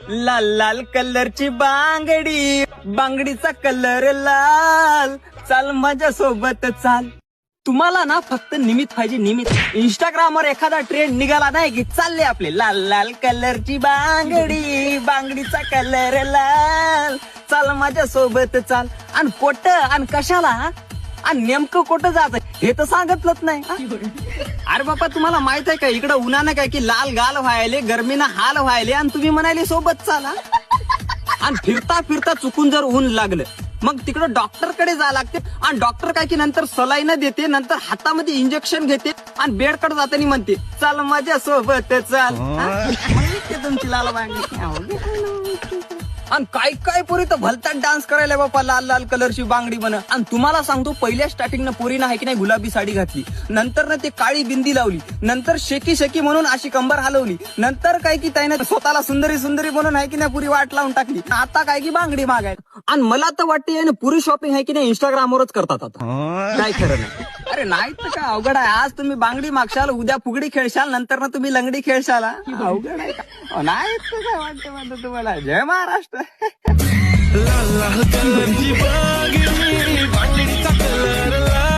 लाल लाल कलरची बांगडी, बांगडीचा कलर लाल, चाल माझ्या सोबत चाल. तुम्हाला ना फक्त निमित्त पाहिजे, निमित्त. इंस्टाग्रामवर एखादा ट्रेंड निघाला नाही की चालले आपले लाल लाल कलरची बांगडी, बांगडीचा कलर लाल, चाल माझ्या सोबत चाल. आणि कुठं आणि कशाला आणि नेमकं कुठं जात हे तर सांगितलंच नाही. अरे बापा, तुम्हाला माहित आहे का इकडं उन्हानं काय की लाल गाल व्हायले, गरमीनं हाल व्हायले आणि तुम्ही म्हणाले सोबत चाला. आणि फिरता फिरता चुकून जर ऊन लागलं मग तिकडं डॉक्टरकडे जावं लागते. आणि डॉक्टर काय की नंतर सलाईन देते, नंतर हातामध्ये इंजेक्शन घेते आणि बेडकडे जाताना म्हणते चाल माझ्या सोबत चाल. तुमची लाल बांगडी. आणि काय काय पोरी तर भलतात डान्स करायला बापा लाल लाल कलरची बांगडी बन. आणि तुम्हाला सांगतो, पहिल्या स्टार्टिंगनं पोरीनं आहे की नाही गुलाबी साडी घातली, नंतर ना ते काळी बिंदी लावली, नंतर शेकी शेकी म्हणून अशी कंबर हलवली, नंतर काय की त्याने स्वतःला सुंदरी सुंदरी म्हणून आहे की नाही पुरी वाट लावून टाकली. आता काय की बांगडी मागाय. आणि मला तर वाटते ना पुरी शॉपिंग आहे की नाही इंस्टाग्रामवरच करतात आता. काय खरं नाही. अरे नाही तर काय अवघड आहे. आज तुम्ही बांगडी मागशाल, उद्या फुगडी खेळशाल, नंतर ना तुम्ही लंगडी खेळशाल. अवघड आहे का नाही तर काय वाटतं तुम्हाला. जय महाराष्ट्र. लाल लाल कलरची बांगडी